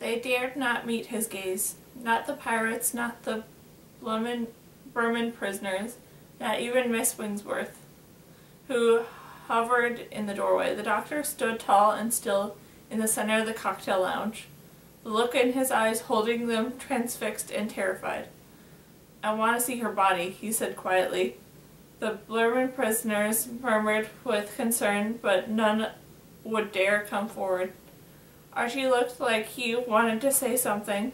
They dared not meet his gaze. Not the pirates, not the Burman prisoners, not even Miss Wingsworth, who hovered in the doorway. The doctor stood tall and still in the center of the cocktail lounge, the look in his eyes holding them transfixed and terrified. "I want to see her body," he said quietly. The Burman prisoners murmured with concern, but none would dare come forward. Archie looked like he wanted to say something,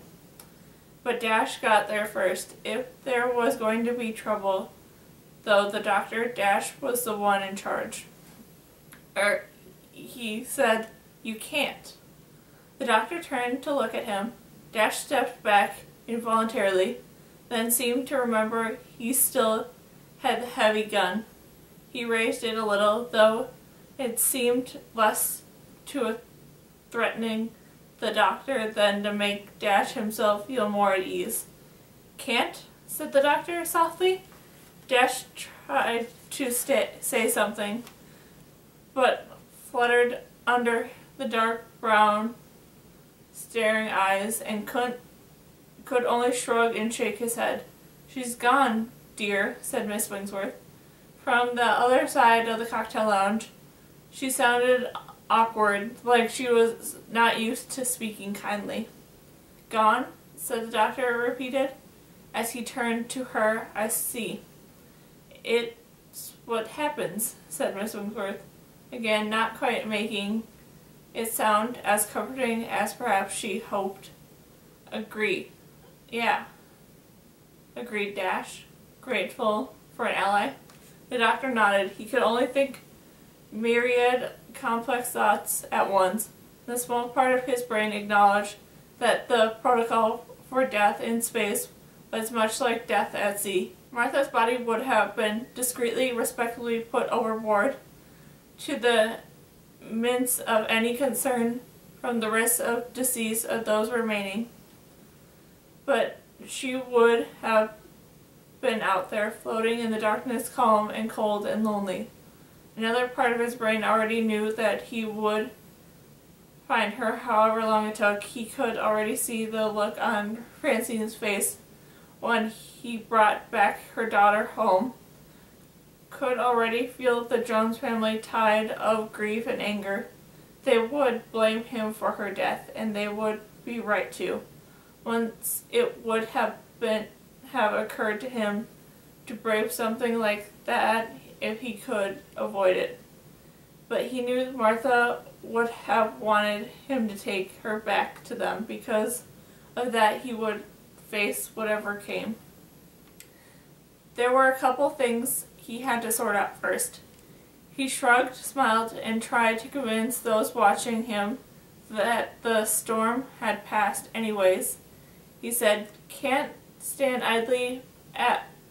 but Dash got there first. If there was going to be trouble, though, the doctor, Dash was the one in charge. He said, "You can't." The doctor turned to look at him. Dash stepped back involuntarily, then seemed to remember he still had the heavy gun. He raised it a little, though it seemed less to threatening the doctor than to make Dash himself feel more at ease. "Can't?" said the doctor softly. Dash tried to say something, but fluttered under the dark brown staring eyes and could only shrug and shake his head. "She's gone, dear," said Miss Wingsworth. From the other side of the cocktail lounge, she sounded awkward, like she was not used to speaking kindly. "Gone?" said the doctor, repeated. As he turned to her, "I see. It's what happens," said Miss Wingsworth, again not quite making it sound as comforting as perhaps she hoped. "Agree. Yeah," agreed Dash, grateful for an ally. The doctor nodded. He could only think myriad complex thoughts at once. The small part of his brain acknowledged that the protocol for death in space was much like death at sea. Martha's body would have been discreetly, respectfully put overboard to the mince of any concern from the risks of disease of those remaining. But she would have been out there, floating in the darkness, calm and cold and lonely. Another part of his brain already knew that he would find her however long it took. He could already see the look on Francine's face when he brought back her daughter home. Could already feel the Jones family tide of grief and anger. They would blame him for her death, and they would be right to. Once it would have occurred to him to brave something like that if he could avoid it. But he knew Martha would have wanted him to take her back to them. Because of that, he would face whatever came. There were a couple things he had to sort out first. He shrugged, smiled, and tried to convince those watching him that the storm had passed anyways. He said, "Can't stand idly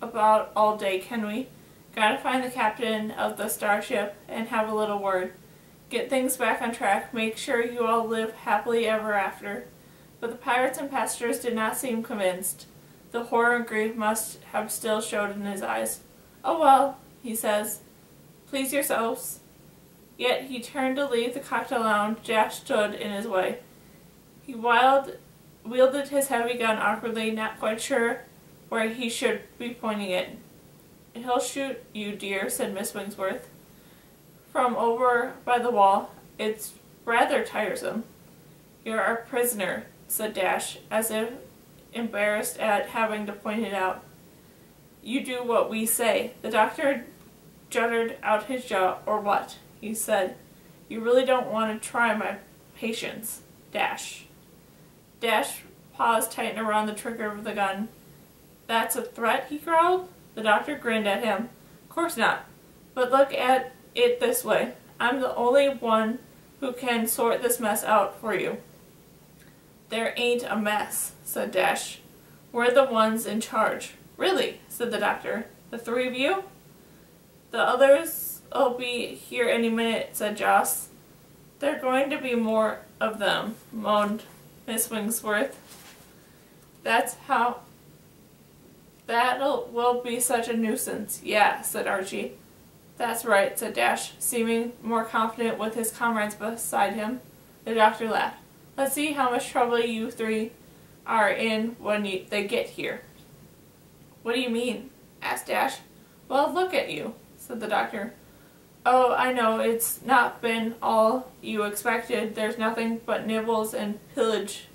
about all day, can we? Gotta find the captain of the starship and have a little word. Get things back on track, make sure you all live happily ever after." But the pirates and passengers did not seem convinced. The horror and grief must have still showed in his eyes. "Oh well," he says, "please yourselves." Yet he turned to leave the cocktail lounge. Dash stood in his way. He wielded his heavy gun awkwardly, not quite sure where he should be pointing it. "He'll shoot you, dear," said Miss Wingsworth. From over by the wall, "It's rather tiresome." "You're a prisoner," said Dash, as if embarrassed at having to point it out. "You do what we say." The doctor jutted out his jaw. "Or what?" he said. "You really don't want to try my patience, Dash." Dash paused tightened around the trigger of the gun. "That's a threat?" he growled. The doctor grinned at him. "Course not. But look at it this way. I'm the only one who can sort this mess out for you." "There ain't a mess," said Dash. "We're the ones in charge." "Really?" said the doctor. "The three of you?" "The others'll be here any minute," said Joss. "There're going to be more of them," moaned Miss Wingsworth. Will be such a nuisance." "Yeah," said Archie. "That's right," said Dash, seeming more confident with his comrades beside him. The doctor laughed. Let's see how much trouble you three are in when they get here." "What do you mean?" asked Dash. "Well, look at you," said the doctor. "Oh, I know it's not been all you expected. There's nothing but nibbles and pillage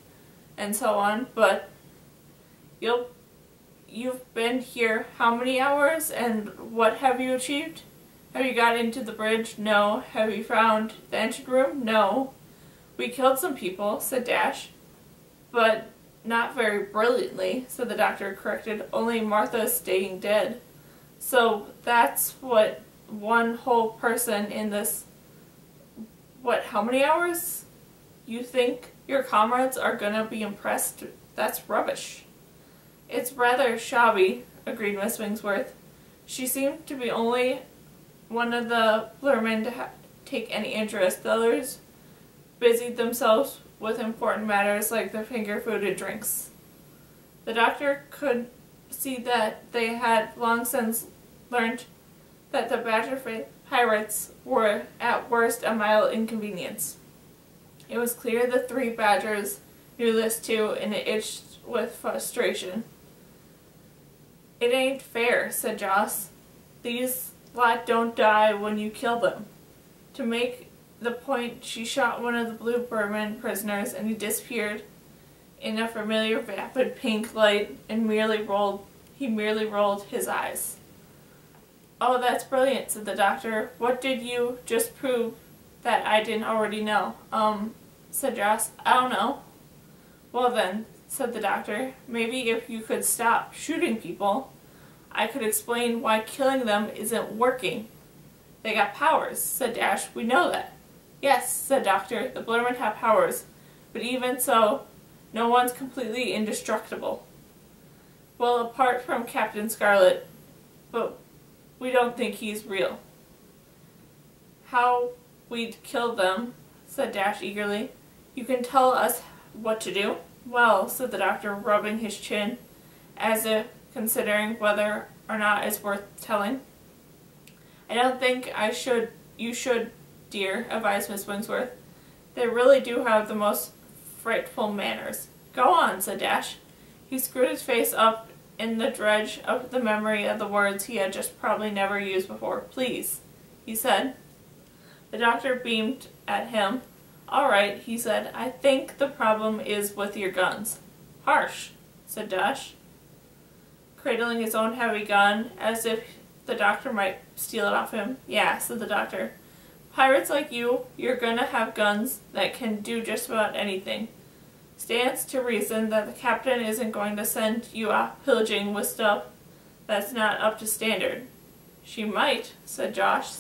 and so on, but you've been here how many hours, and what have you achieved? Have you got into the bridge? No. Have you found the engine room? No. We killed some people," said Dash. "But not very brilliantly," said the doctor, corrected. "Only Martha's staying dead. So that's what one whole person in this, what, how many hours? You think your comrades are gonna be impressed? That's rubbish." "It's rather shabby," agreed Miss Wingsworth. She seemed to be only one of the Blurmen to take any interest. The others busied themselves with important matters like their finger-fooded drinks. The doctor could see that they had long since learned that the Badger pirates were at worst a mild inconvenience. It was clear the three Badgers knew this too, and it itched with frustration. "It ain't fair," said Joss. "These lot don't die when you kill them." To make the point, she shot one of the blue Burman prisoners, and he disappeared in a familiar vapid pink light, and merely rolled his eyes. "Oh, that's brilliant," said the doctor. "What did you just prove that I didn't already know?" Said Joss. "I don't know." "Well then," said the doctor, "maybe if you could stop shooting people, I could explain why killing them isn't working." "They got powers," said Dash. "We know that." "Yes," said Doctor, "the Blurmen have powers, but even so, no one's completely indestructible. Well, apart from Captain Scarlet, but we don't think he's real." "How we'd kill them," said Dash eagerly. "You can tell us what to do?" "Well," said the doctor, rubbing his chin, as if considering whether or not it's worth telling. "I don't think you should, dear," advised Miss Wingsworth. "They really do have the most frightful manners." "Go on," said Dash. He screwed his face up in the dredge of the memory of the words he had just probably never used before. "Please," he said. The doctor beamed at him. "All right," he said. "I think the problem is with your guns." "Harsh," said Dash, cradling his own heavy gun as if the doctor might steal it off him. "Yeah," said the doctor. "Pirates like you're gonna have guns that can do just about anything. Stands to reason that the captain isn't going to send you out pillaging with stuff that's not up to standard." "She might," said Josh.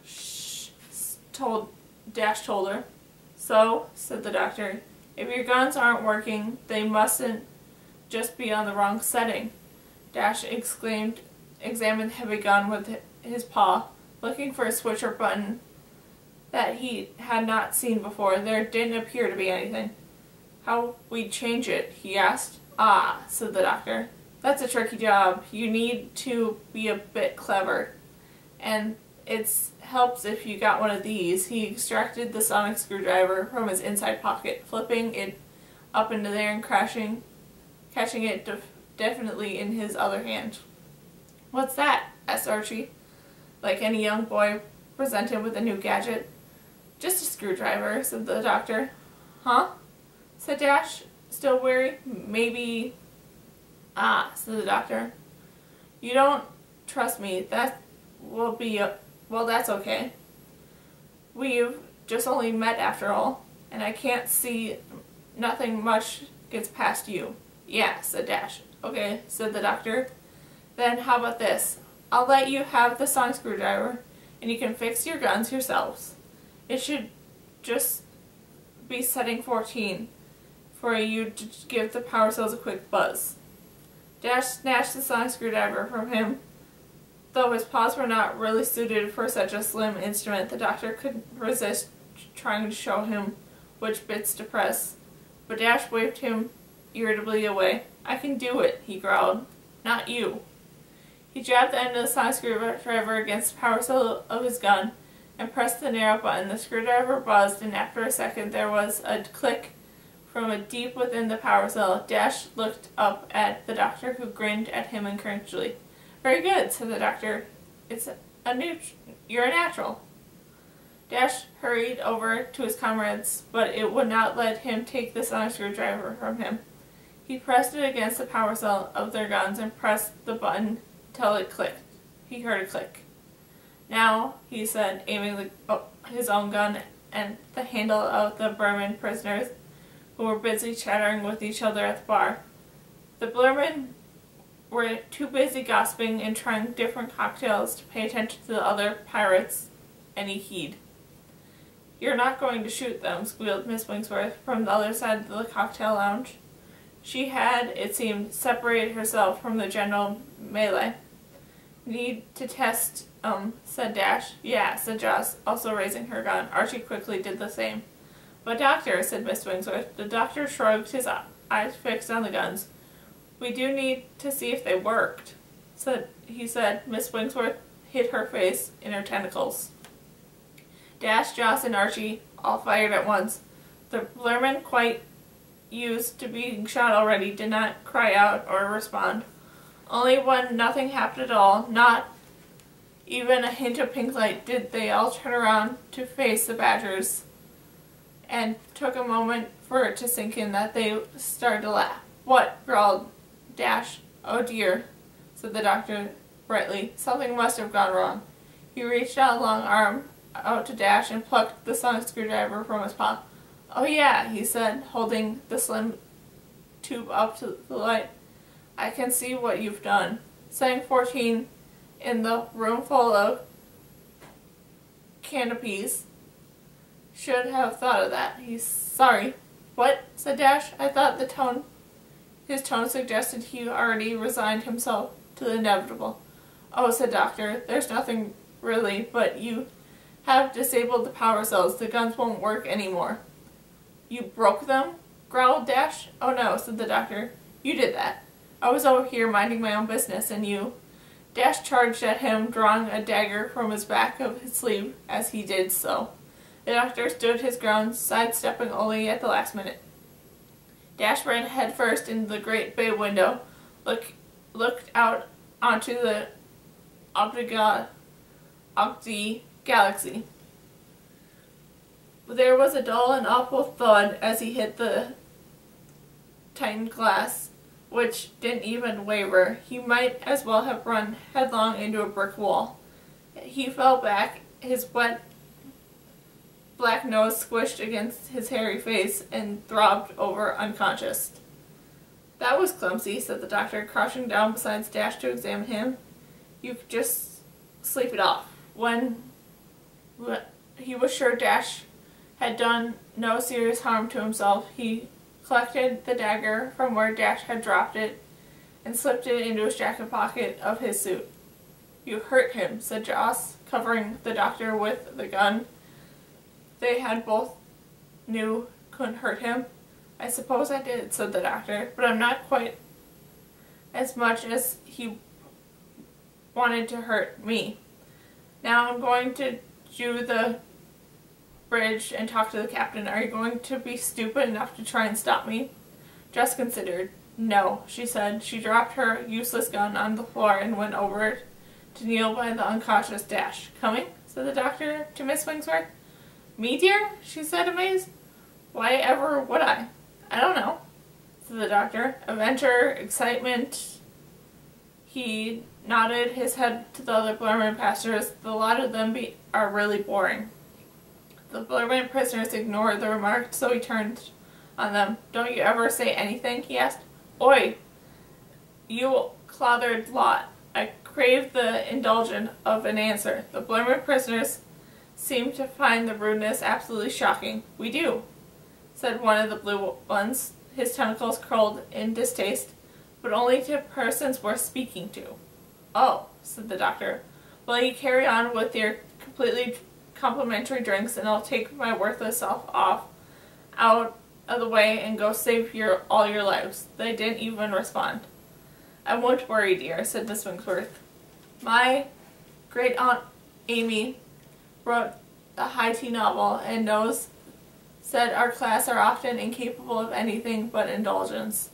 "Shh," Dash told her. "So," said the doctor, "if your guns aren't working, they mustn't just be on the wrong setting." Dash examined the heavy gun with his paw, looking for a switch or button that he had not seen before. There didn't appear to be anything. "How we'd change it?" he asked. "Ah," said the doctor. "That's a tricky job. You need to be a bit clever. And it helps if you got one of these." He extracted the sonic screwdriver from his inside pocket, flipping it up into there and catching it definitely in his other hand. "What's that?" asked Archie, like any young boy presented with a new gadget. "Just a screwdriver," said the doctor. "Huh?" said Dash, still wary. "Maybe..." "Ah," said the doctor. "You don't trust me. That will be well, that's okay. We've just only met after all, and I can't see nothing much gets past you." "Yeah," said Dash. "Okay," said the doctor. "Then how about this? I'll let you have the sonic screwdriver, and you can fix your guns yourselves. It should just be setting 14 for you to give the power cells a quick buzz." Dash snatched the sonic screwdriver from him. Though his paws were not really suited for such a slim instrument, the doctor couldn't resist trying to show him which bits to press. But Dash waved him irritably away. "I can do it," he growled. "Not you." He jabbed the end of the sonic screwdriver against the power cell of his gun, and pressed the narrow button. The screwdriver buzzed, and after a second there was a click from deep within the power cell. Dash looked up at the doctor, who grinned at him encouragingly. "Very good," said the doctor. You're a natural." Dash hurried over to his comrades, but it would not let him take the sonic screwdriver from him. He pressed it against the power cell of their guns and pressed the button till it clicked. He heard a click. "Now," he said, aiming his own gun at the handle of the Burman prisoners, who were busy chattering with each other at the bar. The Blurmen were too busy gossiping and trying different cocktails to pay attention to the other pirates any heed. "You're not going to shoot them," squealed Miss Wingsworth from the other side of the cocktail lounge. She had, it seemed, separated herself from the general melee. "Need to test, said Dash. "Yeah," said Joss, also raising her gun. Archie quickly did the same. "But doctor," said Miss Wingsworth. The doctor shrugged, his eyes fixed on the guns. "We do need to see if they worked," he said. Miss Wingsworth hid her face in her tentacles. Dash, Joss, and Archie all fired at once. The Blurman, quite used to being shot already, did not cry out or respond. Only when nothing happened at all, not even a hint of pink light, did they all turn around to face the Badgers, and took a moment for it to sink in that they started to laugh. "What?" growled Dash. "Oh dear," said the doctor brightly. "Something must have gone wrong." He reached out a long arm out to Dash and plucked the sonic screwdriver from his paw. "Oh yeah," he said, holding the slim tube up to the light. "I can see what you've done. Setting 14 in the room full of canopies. Should have thought of that." He's sorry. "What?" said Dash. I thought his tone suggested he already resigned himself to the inevitable. "Oh," said Doctor, "there's nothing really, but you have disabled the power cells. The guns won't work anymore." "You broke them?" growled Dash. "Oh no," said the doctor. "You did that. I was over here minding my own business, and you—" Dash charged at him, drawing a dagger from his back of his sleeve as he did so. The doctor stood his ground, sidestepping only at the last minute. Dash ran headfirst into the great bay window, looked out onto the Ogdi galaxy. There was a dull and awful thud as he hit the tightened glass, which didn't even waver. He might as well have run headlong into a brick wall. He fell back, his wet black nose squished against his hairy face, and throbbed over unconscious. "That was clumsy," said the doctor, crouching down beside Dash to examine him. "You could just sleep it off." When he was sure Dash had done no serious harm to himself, he collected the dagger from where Dash had dropped it and slipped it into his jacket pocket of his suit. "You hurt him," said Joss, covering the doctor with the gun they had both knew couldn't hurt him. "I suppose I did," said the doctor, "but I'm not quite as much as he wanted to hurt me. Now I'm going to do the bridge and talk to the captain. Are you going to be stupid enough to try and stop me?" Jess considered. "No," she said. She dropped her useless gun on the floor and went over to kneel by the unconscious Dash. "Coming?" said the doctor to Miss Wingsworth. "Me, dear?" she said, amazed. "Why ever would I?" "I don't know," said the doctor. "Adventure, excitement." He nodded his head to the other Blurman passengers. "The lot of them are really boring." The Blurman prisoners ignored the remark, so he turned on them. "Don't you ever say anything?" he asked. "Oi, you clothered lot." I crave the indulgence of an answer. The Blurman prisoners seemed to find the rudeness absolutely shocking. "We do," said one of the blue ones, his tentacles curled in distaste, "but only to persons worth speaking to." "Oh," said the doctor. "Well, you carry on with your completely complimentary drinks, and I'll take my worthless self out of the way and go save all your lives." They didn't even respond. "I won't worry, dear," said Miss Wingsworth. "My great-aunt Amy wrote a high tea novel and knows, said our class are often incapable of anything but indulgence.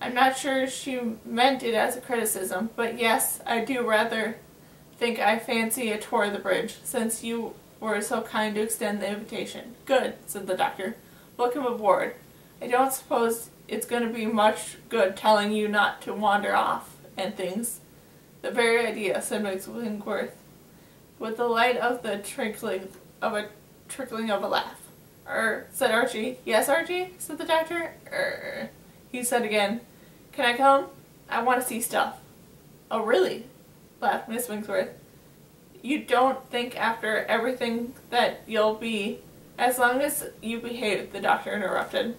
I'm not sure she meant it as a criticism, but yes, I do rather think I fancy a tour of the bridge, since you were so kind to extend the invitation. Good, said the doctor. Welcome aboard. I don't suppose it's going to be much good telling you not to wander off and things. The very idea, said Miss Wingworth, with the light of the trickling of a laugh. Said Archie. Yes, Archie, said the doctor. He said again. Can I come? I want to see stuff. Oh, really? Laughed Miss Wingsworth. You don't think after everything that you'll be, as long as you behave, the doctor interrupted.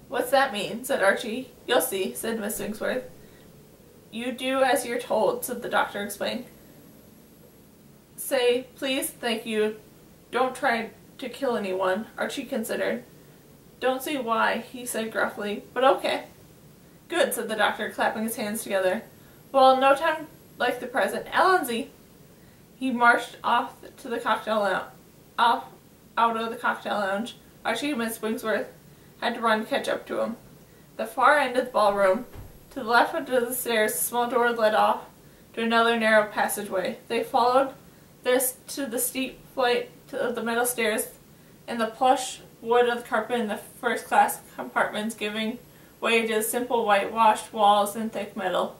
What's that mean? Said Archie. You'll see, said Miss Wingsworth. You do as you're told, said the doctor explained. Say, please, thank you. Don't try to kill anyone, Archie considered. Don't see why, he said gruffly, but okay. Good, said the doctor, clapping his hands together. Well, no time like the present. Allonsy! He marched off to the cocktail lounge. Out of the cocktail lounge. Archie and Miss Wingsworth had to run to catch up to him. The far end of the ballroom, to the left of the stairs, a small door led off to another narrow passageway. They followed this to the steep flight of the metal stairs and the plush wood of the carpet in the first-class compartments giving way to simple whitewashed walls and thick metal.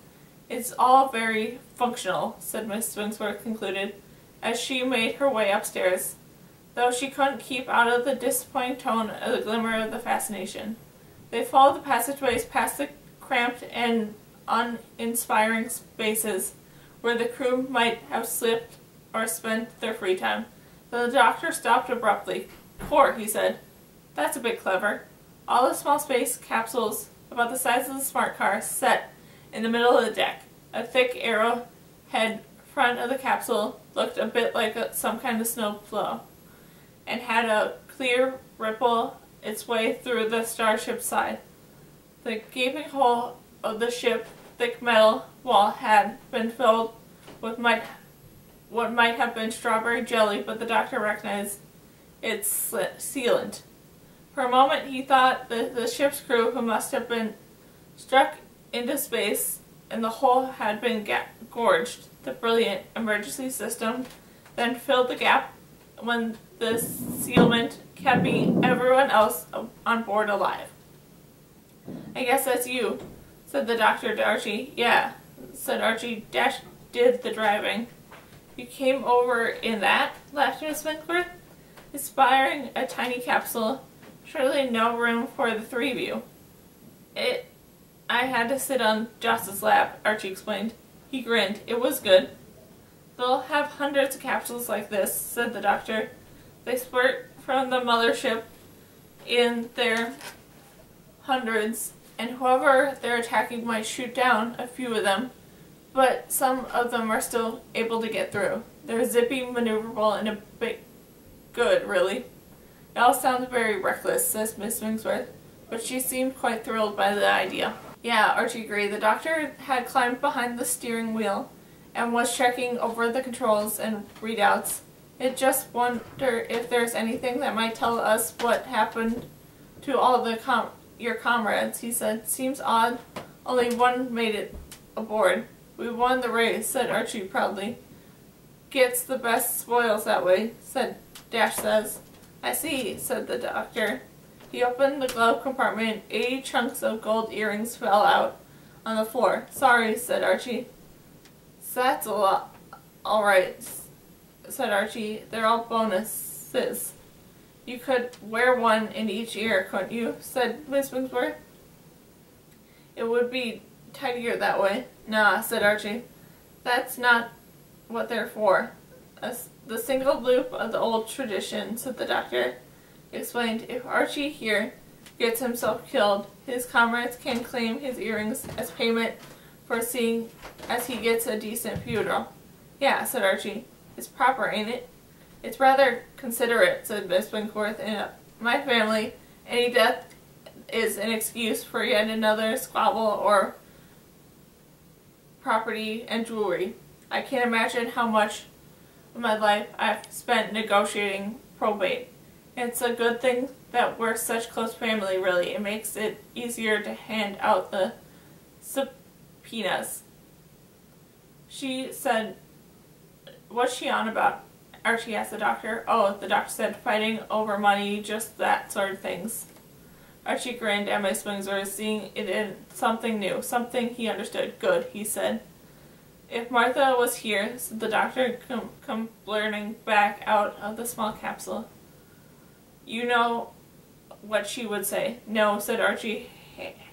It's all very functional, said Miss Wingsworth concluded, as she made her way upstairs, though she couldn't keep out of the disappointing tone of the glimmer of the fascination. They followed the passageways past the cramped and uninspiring spaces where the crew might have slipped or spent their free time. Then the doctor stopped abruptly. Core, he said. That's a bit clever. All the small space capsules, about the size of the smart car, set in the middle of the deck. A thick arrowhead front of the capsule looked a bit like some kind of snow plow, and had a clear ripple its way through the starship's side. The gaping hole of the ship's thick metal wall had been filled with what might have been strawberry jelly, but the doctor recognized its sealant. For a moment he thought that the ship's crew, who must have been struck into space and the hole had been gorged. The brilliant emergency system then filled the gap when the sealant keeping everyone else on board alive. I guess that's you, said the doctor to Archie. Yeah, said Archie. Dash did the driving. You came over in that? Laughed Miss Winkworth. Aspiring a tiny capsule. Surely no room for the three of you. I had to sit on Joss's lap, Archie explained. He grinned. It was good. They'll have hundreds of capsules like this, said the doctor. They spurt from the mothership in their hundreds, and whoever they're attacking might shoot down a few of them, but some of them are still able to get through. They're zippy, maneuverable, and a bit good, really. It all sounds very reckless, says Miss Wingsworth, but she seemed quite thrilled by the idea. Yeah, Archie agreed. The doctor had climbed behind the steering wheel and was checking over the controls and readouts. I just wonder if there's anything that might tell us what happened to all your comrades, he said. Seems odd. Only one made it aboard. We won the race, said Archie proudly. Gets the best spoils that way, said Dash says. I see, said the doctor. He opened the glove compartment. 80 chunks of gold earrings fell out on the floor. Sorry, said Archie. So that's a lot. All right, said Archie. They're all bonuses. You could wear one in each ear, couldn't you? Said Miss Wingsworth. It would be tidier that way. Nah, said Archie. That's not what they're for. The single loop of the old tradition, said the doctor. He explained. If Archie here gets himself killed, his comrades can claim his earrings as payment for seeing as he gets a decent funeral. Yeah, said Archie. It's proper, ain't it? It's rather considerate, said Miss Winkworth. In my family, any death is an excuse for yet another squabble or property and jewelry. I can't imagine how much of my life I've spent negotiating probate. It's a good thing that we're such close family, really. It makes it easier to hand out the subpoenas. She said, "What's she on about?" Archie asked the doctor. "Oh," the doctor said, "fighting over money, just that sort of things." Archie grinned at Miss Wingsworth, seeing it in something new, something he understood. "Good," he said. "If Martha was here," said the doctor, come blurting back out of the small capsule, "you know what she would say." "No," said Archie,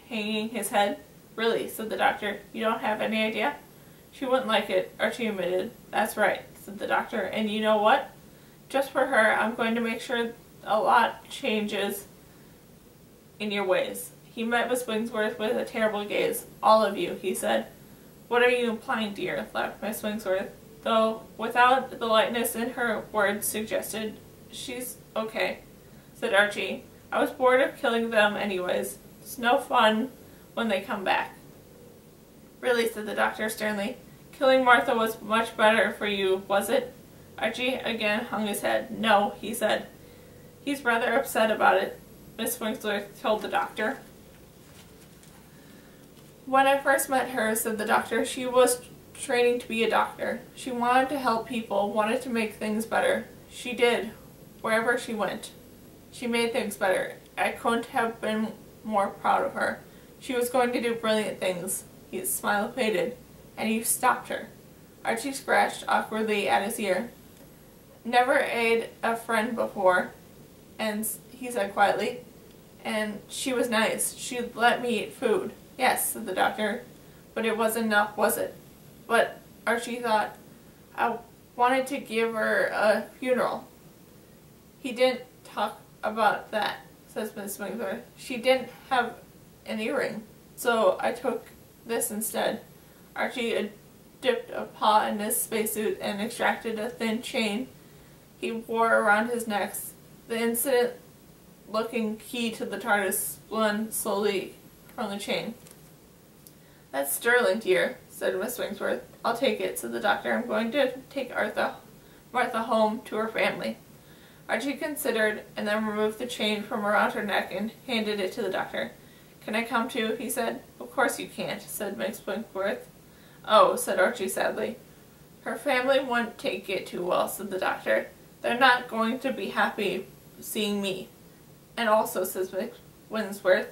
hanging his head. "Really," said the doctor, "you don't have any idea?" "She wouldn't like it," Archie admitted. "That's right," said the doctor, "and you know what? Just for her, I'm going to make sure a lot changes in your ways." He met Miss Wingsworth with a terrible gaze. "All of you," he said. "What are you implying, dear?" laughed Miss Wingsworth, though without the lightness in her words suggested. "She's okay," said Archie. "I was bored of killing them anyways. It's no fun when they come back." "Really," said the doctor sternly. "Killing Martha was much better for you, was it?" Archie again hung his head. "No," he said. "He's rather upset about it," Miss Wingsworth told the doctor. "When I first met her," said the doctor, "she was training to be a doctor. She wanted to help people, wanted to make things better. She did, wherever she went. She made things better. I couldn't have been more proud of her. She was going to do brilliant things." His smile faded, and you stopped her. Archie scratched awkwardly at his ear. "Never aid a friend before," and he said quietly, "and she was nice. She let me eat food." "Yes," said the doctor, "but it wasn't enough, was it?" "But," Archie thought, "I wanted to give her a funeral." "He didn't talk about that," says Miss Wingsworth. "She didn't have an earring, so I took this instead." Archie dipped a paw in his spacesuit and extracted a thin chain he wore around his neck. The incident looking key to the TARDIS spun slowly from the chain. "That's sterling, dear," said Miss Wingsworth. "I'll take it," said the doctor. "I'm going to take Martha home to her family." Archie considered and then removed the chain from around her neck and handed it to the doctor. "Can I come too?" he said. "Of course you can't," said Miss Wingsworth. "Oh," said Archie sadly. "Her family wouldn't take it too well," said the doctor. "They're not going to be happy seeing me." "And also," says Miss Wingsworth,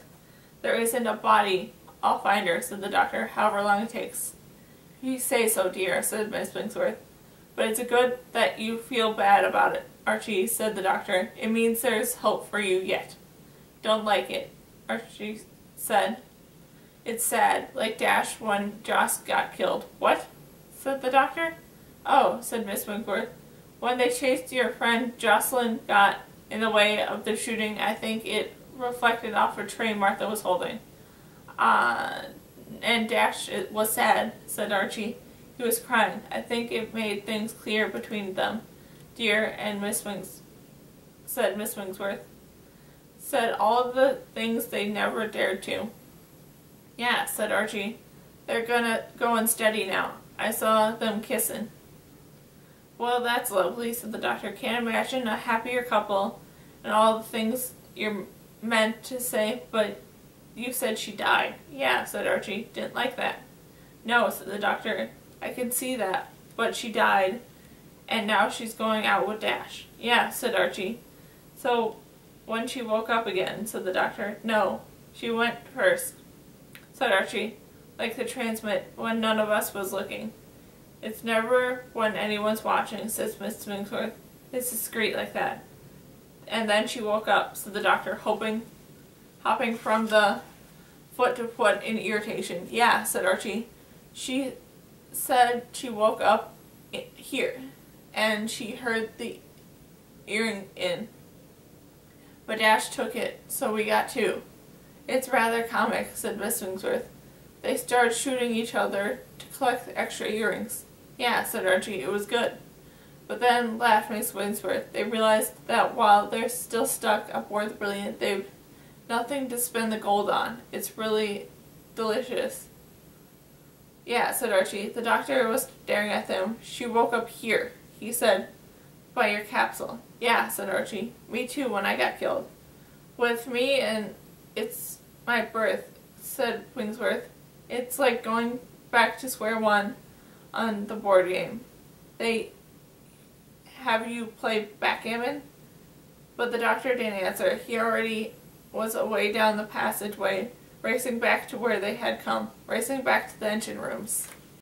"there isn't a body. I'll find her," said the doctor, "however long it takes." "You say so, dear," said Miss Wingsworth. "But it's good that you feel bad about it, Archie," said the doctor. "It means there's hope for you yet." "Don't like it," Archie said. "It's sad, like Dash when Joss got killed." "What?" said the doctor. "Oh," said Miss Winkworth, "when they chased your friend, Jocelyn got in the way of the shooting. I think it reflected off a tray Martha was holding." And Dash was sad," said Archie. "He was crying. I think it made things clear between them, dear, and said Miss Wingsworth. "Said all of the things they never dared to." "Yeah," said Archie. "They're gonna go unsteady now. I saw them kissing." "Well, that's lovely," said the doctor. "Can't imagine a happier couple and all the things you're meant to say, but you said she died." "Yeah," said Archie. "Didn't like that." "No," said the doctor. "I can see that, but she died, and now she's going out with Dash." "Yeah," said Archie. "So when she woke up again," said the doctor. "No, she went first," said Archie, "like the transmit, when none of us was looking." "It's never when anyone's watching," says Miss Wingsworth. "It's discreet like that." "And then she woke up," said the doctor, hopping from the foot to foot in irritation. "Yeah," said Archie. "She said she woke up here, and she heard the earring in. But Dash took it, so we got two." "It's rather comic," said Miss Wingsworth. "They started shooting each other to collect the extra earrings." "Yeah," said Archie, "it was good." "But then," laughed Miss Wingsworth, "they realized that while they're still stuck aboard the Brilliant, they've nothing to spend the gold on. It's really delicious." "Yeah," said Archie. The doctor was staring at them. "She woke up here," he said. By your capsule. Yeah, said Archie. Me too, when I got killed. With me and it's my birth, said Wingsworth. It's like going back to square one on the board game. They have you play backgammon? But the doctor didn't answer. He already was away down the passageway, racing back to where they had come, racing back to the engine rooms.